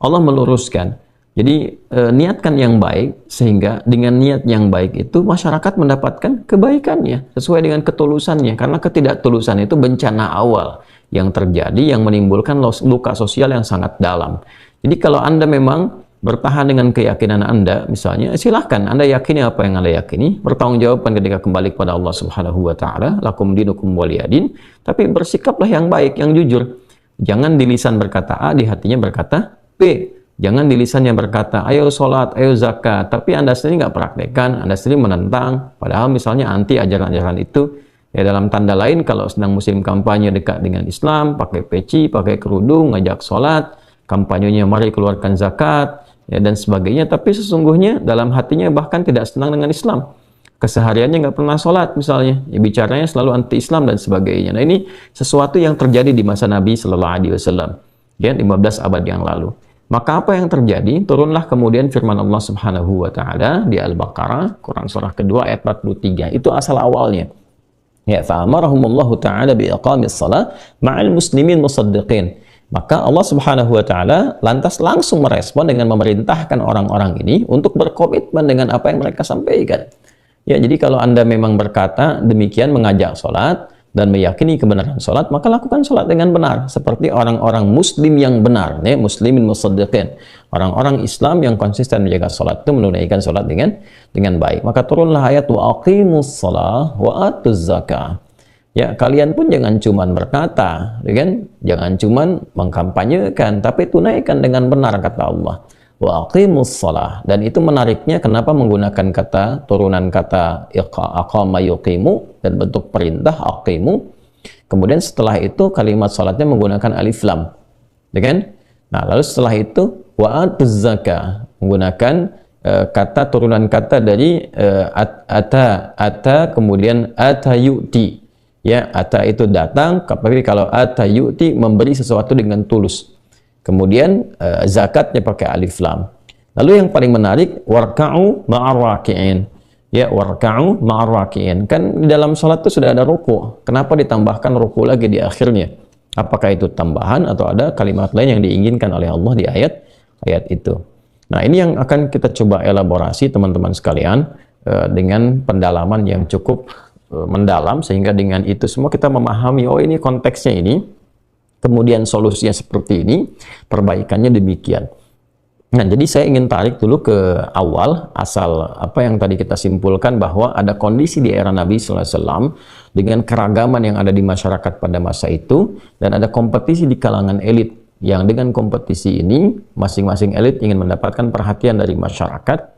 Allah meluruskan. Jadi niatkan yang baik, sehingga dengan niat yang baik itu masyarakat mendapatkan kebaikannya sesuai dengan ketulusannya. Karena ketidaktulusan itu bencana awal yang terjadi yang menimbulkan luka sosial yang sangat dalam. Jadi kalau Anda memang bertahan dengan keyakinan Anda, misalnya, silahkan Anda yakini apa yang Anda yakini, bertanggungjawabkan ketika kembali kepada Allah Subhanahu wa Ta'ala, lakum dinukum waliyadin, tapi bersikaplah yang baik, yang jujur. Jangan di lisan berkata A, di hatinya berkata B. Jangan di lisan yang berkata, ayo sholat, ayo zakat, tapi Anda sendiri nggak praktekkan, Anda sendiri menentang, padahal misalnya anti ajaran-ajaran itu. Ya, dalam tanda lain, kalau sedang musim kampanye dekat dengan Islam, pakai peci, pakai kerudung, ngajak sholat, kampanyenya mari keluarkan zakat, ya, dan sebagainya, tapi sesungguhnya dalam hatinya bahkan tidak senang dengan Islam. Kesehariannya nggak pernah sholat misalnya, ya, bicaranya selalu anti-Islam dan sebagainya. Nah, ini sesuatu yang terjadi di masa Nabi Sallallahu Alaihi Wasallam, ya, 15 abad yang lalu. Maka apa yang terjadi? Turunlah kemudian firman Allah Subhanahu wa Ta'ala di Al-Baqarah, Quran surah kedua ayat 43. Itu asal awalnya. Ya, fa'amarahumullahu ta'ala biiqamis shalah ma'al muslimin musaddiqin. Maka Allah Subhanahu wa Ta'ala lantas langsung merespon dengan memerintahkan orang-orang ini untuk berkomitmen dengan apa yang mereka sampaikan. Ya, jadi kalau Anda memang berkata demikian, mengajak sholat dan meyakini kebenaran sholat, maka lakukan sholat dengan benar seperti orang-orang muslim yang benar, ya, muslimin musaddiqin. Orang-orang Islam yang konsisten menjaga sholat itu menunaikan sholat dengan baik. Maka turunlah ayat wa aqimus shalah wa atuz zakah. Ya, kalian pun jangan cuman berkata, ya kan? Jangan cuman mengkampanyekan, tapi tunaikan dengan benar, kata Allah. wa aqimus shalah. Dan itu menariknya kenapa menggunakan kata turunan kata aqama yuqimu dan bentuk perintah aqimu. Kemudian setelah itu kalimat salatnya menggunakan alif lam. Ya kan? Nah, lalu setelah itu wa atuz zakah menggunakan kata turunan kata dari ata kemudian atayuti. Ya, ata itu datang, tapi kalau atayuti memberi sesuatu dengan tulus. Kemudian zakatnya pakai alif lam. Lalu yang paling menarik warka'u ma'ar raki'in. Ya, warka'u ma'ar raki'in. Kan di dalam salat itu sudah ada ruku'. Kenapa ditambahkan ruku' lagi di akhirnya? Apakah itu tambahan atau ada kalimat lain yang diinginkan oleh Allah di ayat itu? Nah, ini yang akan kita coba elaborasi teman-teman sekalian dengan pendalaman yang cukup mendalam, sehingga dengan itu semua kita memahami, oh ini konteksnya ini, kemudian solusinya seperti ini, perbaikannya demikian. Nah, jadi saya ingin tarik dulu ke awal, asal apa yang tadi kita simpulkan bahwa ada kondisi di era Nabi SAW dengan keragaman yang ada di masyarakat pada masa itu, dan ada kompetisi di kalangan elit, yang dengan kompetisi ini, masing-masing elit ingin mendapatkan perhatian dari masyarakat,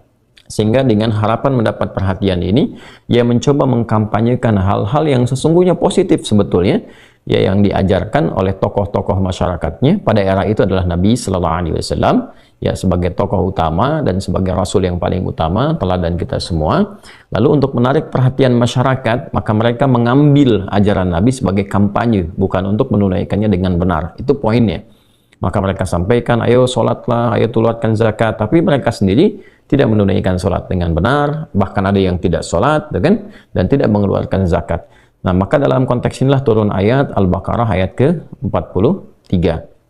sehingga dengan harapan mendapat perhatian ini, ia mencoba mengkampanyekan hal-hal yang sesungguhnya positif sebetulnya, ya, yang diajarkan oleh tokoh-tokoh masyarakatnya. Pada era itu adalah Nabi Sallallahu Alaihi Wasallam, ya, sebagai tokoh utama dan sebagai rasul yang paling utama, teladan kita semua. Lalu untuk menarik perhatian masyarakat, maka mereka mengambil ajaran Nabi sebagai kampanye, bukan untuk menunaikannya dengan benar. Itu poinnya. Maka mereka sampaikan, ayo sholatlah, ayo keluarkan zakat, tapi mereka sendiri tidak menunaikan sholat dengan benar, bahkan ada yang tidak sholat, kan? Dan tidak mengeluarkan zakat. Nah, maka dalam konteks inilah turun ayat Al-Baqarah ayat ke-43.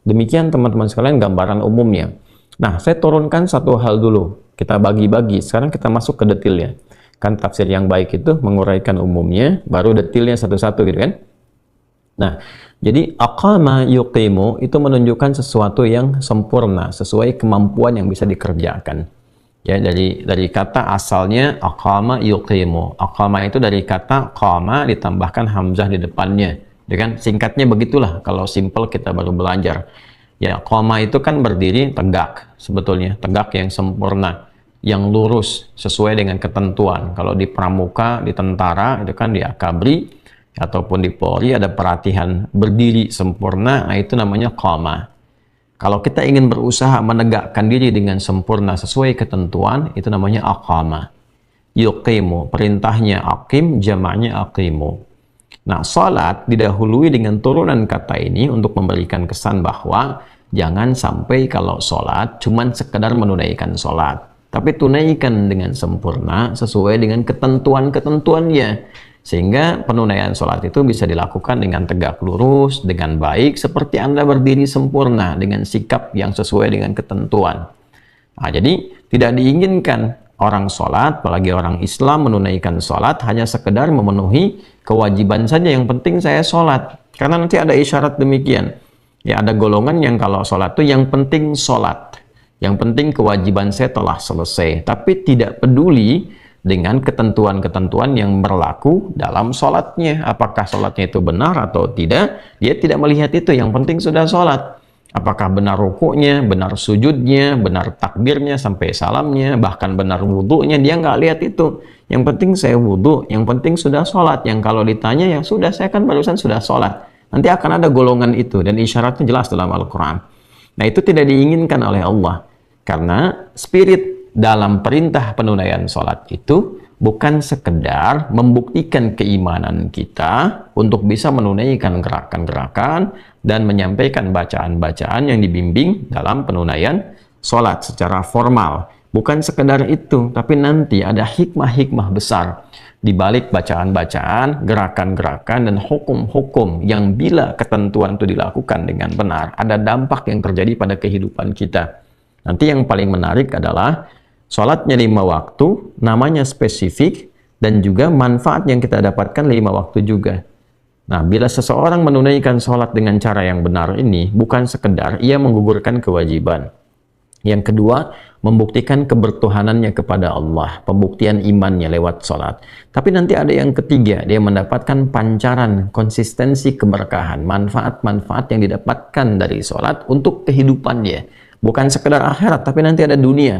Demikian teman-teman sekalian gambaran umumnya. Nah, saya turunkan satu hal dulu, kita bagi-bagi, sekarang kita masuk ke detailnya. Kan tafsir yang baik itu menguraikan umumnya, baru detailnya satu-satu gitu kan. Nah, jadi aqama yuqimu itu menunjukkan sesuatu yang sempurna, sesuai kemampuan yang bisa dikerjakan. Ya, dari kata asalnya aqama yuqimu. Aqama itu dari kata qama ditambahkan hamzah di depannya. Ya kan? Singkatnya begitulah kalau simple kita baru belajar. Ya, qama itu kan berdiri tegak sebetulnya, tegak yang sempurna, yang lurus sesuai dengan ketentuan. Kalau di pramuka, di tentara itu kan di akabri ataupun di Polri ada pelatihan berdiri sempurna, nah itu namanya qama. Kalau kita ingin berusaha menegakkan diri dengan sempurna sesuai ketentuan, itu namanya aqama. Yuqimu, perintahnya aqim, jamaknya aqimu. Nah, salat didahului dengan turunan kata ini untuk memberikan kesan bahwa jangan sampai kalau salat cuman sekedar menunaikan salat, tapi tunaikan dengan sempurna sesuai dengan ketentuan-ketentuannya. Sehingga penunaian sholat itu bisa dilakukan dengan tegak lurus, dengan baik, seperti Anda berdiri sempurna, dengan sikap yang sesuai dengan ketentuan. Nah, jadi tidak diinginkan orang sholat, apalagi orang Islam menunaikan sholat, hanya sekedar memenuhi kewajiban saja, yang penting saya sholat. Karena nanti ada isyarat demikian. Ya, ada golongan yang kalau sholat itu yang penting sholat. Yang penting kewajiban saya telah selesai. Tapi tidak peduli dengan ketentuan-ketentuan yang berlaku dalam sholatnya. Apakah sholatnya itu benar atau tidak, dia tidak melihat itu, yang penting sudah sholat. Apakah benar rukuknya, benar sujudnya, benar takbirnya sampai salamnya, bahkan benar wudhunya, dia nggak lihat itu. Yang penting saya wudhu, yang penting sudah sholat. Yang kalau ditanya, ya sudah, saya kan barusan sudah sholat. Nanti akan ada golongan itu, dan isyaratnya jelas dalam Al-Quran. Nah, itu tidak diinginkan oleh Allah, karena spirit dalam perintah penunaian sholat itu bukan sekedar membuktikan keimanan kita untuk bisa menunaikan gerakan-gerakan dan menyampaikan bacaan-bacaan yang dibimbing dalam penunaian sholat secara formal. Bukan sekedar itu, tapi nanti ada hikmah-hikmah besar di balik bacaan-bacaan, gerakan-gerakan, dan hukum-hukum yang bila ketentuan itu dilakukan dengan benar, ada dampak yang terjadi pada kehidupan kita. Nanti yang paling menarik adalah sholatnya 5 waktu, namanya spesifik, dan juga manfaat yang kita dapatkan 5 waktu juga. Nah, bila seseorang menunaikan sholat dengan cara yang benar ini, bukan sekedar ia menggugurkan kewajiban. Yang kedua, membuktikan kebertuhanannya kepada Allah, pembuktian imannya lewat sholat. Tapi nanti ada yang ketiga, dia mendapatkan pancaran, konsistensi keberkahan, manfaat-manfaat yang didapatkan dari sholat untuk kehidupannya, Bukan sekedar akhirat, tapi nanti ada dunia.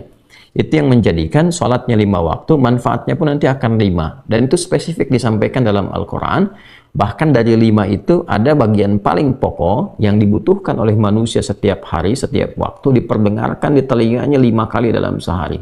Itu yang menjadikan sholatnya 5 waktu, manfaatnya pun nanti akan 5. Dan itu spesifik disampaikan dalam Al-Quran. Bahkan dari 5 itu ada bagian paling pokok yang dibutuhkan oleh manusia setiap hari, setiap waktu, diperdengarkan di telinganya 5 kali dalam sehari.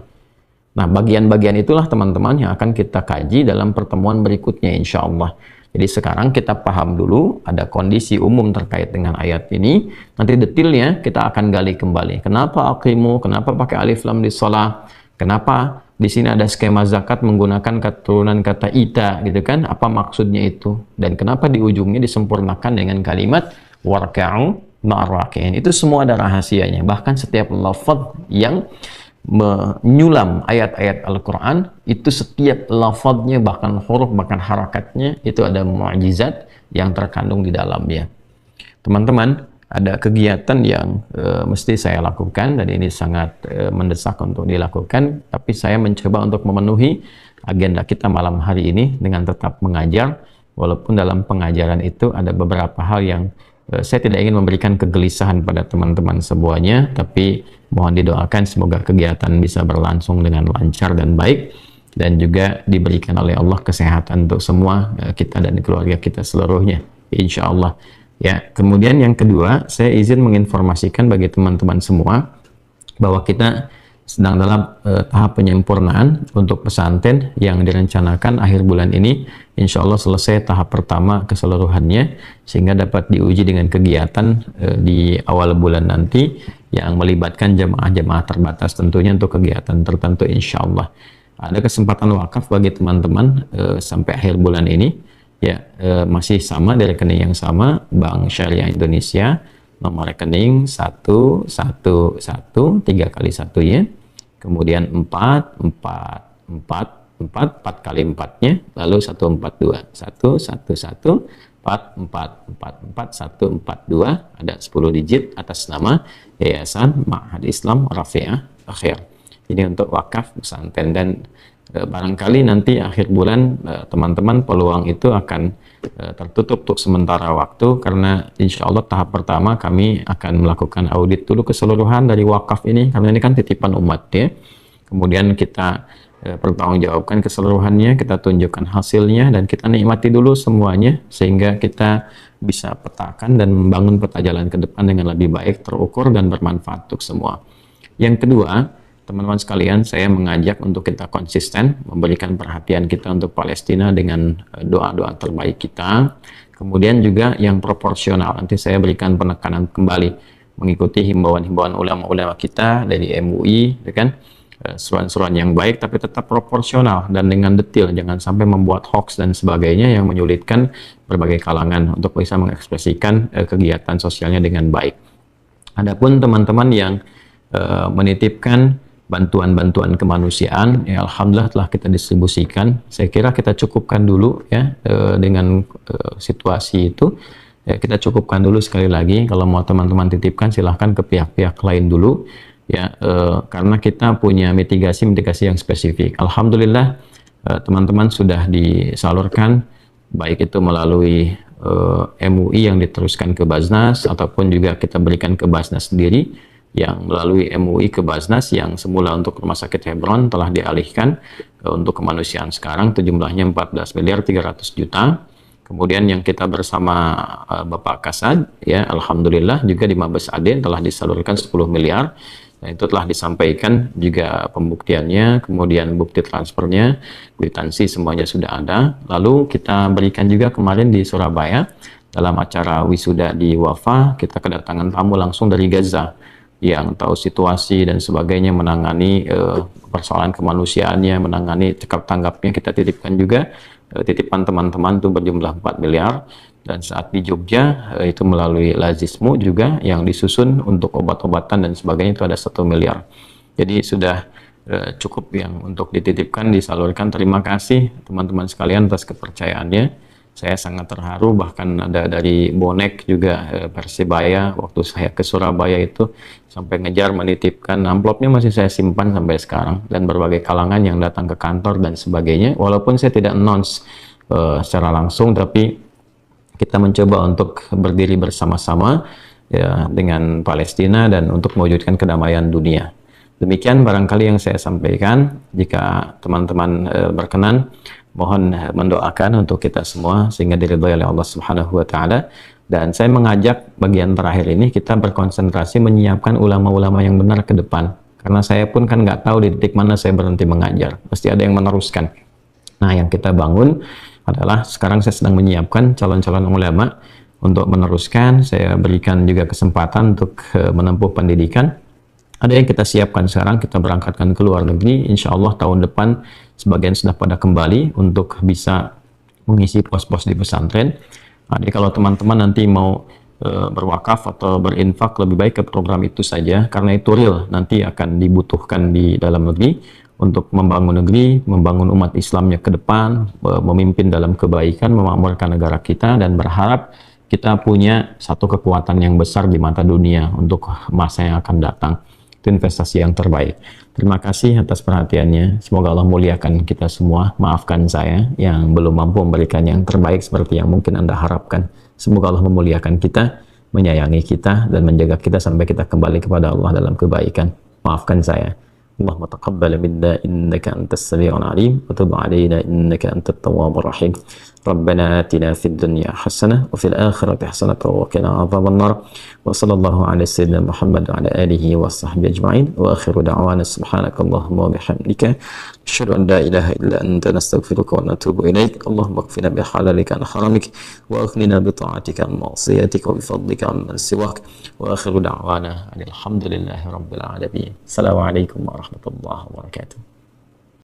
Nah, bagian-bagian itulah teman-teman yang akan kita kaji dalam pertemuan berikutnya insya Allah. Jadi sekarang kita paham dulu ada kondisi umum terkait dengan ayat ini. Nanti detailnya kita akan gali kembali. Kenapa aqimu? Kenapa pakai alif lam di shalah? Kenapa di sini ada skema zakat menggunakan keturunan kata ita gitu kan? Apa maksudnya itu? Dan kenapa di ujungnya disempurnakan dengan kalimat warka'u ma'arraki'in? Itu semua ada rahasianya. Bahkan setiap lafaz yang menyulam ayat-ayat Al-Quran itu setiap lafadznya bahkan huruf bahkan harakatnya itu ada mukjizat yang terkandung di dalamnya. Teman-teman, ada kegiatan yang mesti saya lakukan dan ini sangat mendesak untuk dilakukan, tapi saya mencoba untuk memenuhi agenda kita malam hari ini dengan tetap mengajar, walaupun dalam pengajaran itu ada beberapa hal yang saya tidak ingin memberikan kegelisahan pada teman-teman semuanya, tapi mohon didoakan semoga kegiatan bisa berlangsung dengan lancar dan baik, dan juga diberikan oleh Allah kesehatan untuk semua kita dan keluarga kita seluruhnya, insya Allah. Ya, kemudian yang kedua, saya izin menginformasikan bagi teman-teman semua bahwa kita sedang dalam tahap penyempurnaan untuk pesantren yang direncanakan akhir bulan ini insya Allah selesai tahap pertama keseluruhannya sehingga dapat diuji dengan kegiatan di awal bulan nanti yang melibatkan jemaah-jemaah terbatas tentunya untuk kegiatan tertentu insya Allah. Ada kesempatan wakaf bagi teman-teman sampai akhir bulan ini ya, masih sama di rekening yang sama, Bank Syariah Indonesia, nomor rekening 111 3 kali 1 ya, kemudian 4 kali 4-nya, lalu 142 111 ada 10 digit atas nama Yayasan Ma'had Islam Rafi'ah Akhir. Ini untuk wakaf pesantren, dan barangkali nanti akhir bulan teman-teman peluang itu akan tertutup untuk sementara waktu, karena insya Allah tahap pertama kami akan melakukan audit dulu keseluruhan dari wakaf ini, karena ini kan titipan umat ya. Kemudian kita pertanggungjawabkan keseluruhannya, kita tunjukkan hasilnya, dan kita nikmati dulu semuanya sehingga kita bisa petakan dan membangun peta jalan ke depan dengan lebih baik, terukur dan bermanfaat untuk semua. Yang kedua, teman-teman sekalian, saya mengajak untuk kita konsisten memberikan perhatian kita untuk Palestina dengan doa-doa terbaik kita. Kemudian juga yang proporsional, nanti saya berikan penekanan kembali mengikuti himbauan-himbauan ulama-ulama kita dari MUI, ya kan? Seruan-seruan yang baik tapi tetap proporsional dan dengan detail, jangan sampai membuat hoax dan sebagainya yang menyulitkan berbagai kalangan untuk bisa mengekspresikan kegiatan sosialnya dengan baik. Adapun teman-teman yang menitipkan bantuan-bantuan kemanusiaan, ya alhamdulillah telah kita distribusikan. Saya kira kita cukupkan dulu ya dengan situasi itu. Ya, kita cukupkan dulu sekali lagi. Kalau mau teman-teman titipkan silahkan ke pihak-pihak lain dulu ya, karena kita punya mitigasi yang spesifik. Alhamdulillah teman-teman sudah disalurkan, baik itu melalui MUI yang diteruskan ke Basnas ataupun juga kita berikan ke Basnas sendiri, yang melalui MUI ke Basnas yang semula untuk Rumah Sakit Hebron telah dialihkan untuk kemanusiaan sekarang itu jumlahnya 14.300.000.000. Kemudian yang kita bersama Bapak Kasad ya, alhamdulillah juga di Mabes Aden telah disalurkan 10 miliar. Nah, itu telah disampaikan juga pembuktiannya, kemudian bukti transfernya, kwitansi semuanya sudah ada. Lalu kita berikan juga kemarin di Surabaya dalam acara wisuda di Wafa, kita kedatangan tamu langsung dari Gaza yang tahu situasi dan sebagainya, menangani persoalan kemanusiaannya, menangani cekap tanggapnya. Kita titipkan juga titipan teman-teman itu berjumlah 4 miliar. Dan saat di Jogja itu melalui Lazismu juga yang disusun untuk obat-obatan dan sebagainya itu ada 1 miliar. Jadi sudah cukup yang untuk dititipkan, disalurkan. Terima kasih teman-teman sekalian atas kepercayaannya. Saya sangat terharu, bahkan ada dari bonek juga Persibaya waktu saya ke Surabaya itu sampai ngejar menitipkan, amplopnya masih saya simpan sampai sekarang, dan berbagai kalangan yang datang ke kantor dan sebagainya. Walaupun saya tidak announce secara langsung, tapi kita mencoba untuk berdiri bersama-sama ya dengan Palestina dan untuk mewujudkan kedamaian dunia. Demikian barangkali yang saya sampaikan. Jika teman-teman berkenan, mohon mendoakan untuk kita semua sehingga diridhai oleh Allah Subhanahu wa taala. Dan saya mengajak bagian terakhir ini kita berkonsentrasi menyiapkan ulama-ulama yang benar ke depan. Karena saya pun kan nggak tahu di titik mana saya berhenti mengajar. Pasti ada yang meneruskan. Nah, yang kita bangun adalah sekarang saya sedang menyiapkan calon-calon ulama untuk meneruskan. Saya berikan juga kesempatan untuk menempuh pendidikan. Ada yang kita siapkan sekarang, kita berangkatkan ke luar negeri. Insya Allah tahun depan sebagian sudah pada kembali untuk bisa mengisi pos-pos di pesantren. Nah, jadi kalau teman-teman nanti mau berwakaf atau berinfak, lebih baik ke program itu saja, karena itu real, nanti akan dibutuhkan di dalam negeri untuk membangun negeri, membangun umat Islamnya ke depan, memimpin dalam kebaikan, memakmurkan negara kita, dan berharap kita punya satu kekuatan yang besar di mata dunia untuk masa yang akan datang. Itu investasi yang terbaik. Terima kasih atas perhatiannya. Semoga Allah muliakan kita semua. Maafkan saya yang belum mampu memberikan yang terbaik seperti yang mungkin Anda harapkan. Semoga Allah memuliakan kita, menyayangi kita, dan menjaga kita sampai kita kembali kepada Allah dalam kebaikan. Maafkan saya. Allahumma taqabbal minna innaka antas sami'ul alim wa tub 'alaina innaka antat tawwabur rahim. Rabbana atina fid dunya hasanah wa fil akhirati hasanah wa qina adzabannar. Wa sallallahu ala sayyidina Muhammad wa ala alihi wa sahbihi ajma'in. Wa akhiru da'wana subhanakallahumma wa bihamdika asyhadu an la ilaha illa anta nastaghfiruka wa natubu ilaik. Allahumma ighfirna bi halalika an haramik wa aghnina bi ta'atika an ma'siyatika wa bi fadlika amman siwak. Wa akhiru da'wana alhamdulillahi rabbil alamin. Assalamualaikum warahmatullahi wabarakatuh.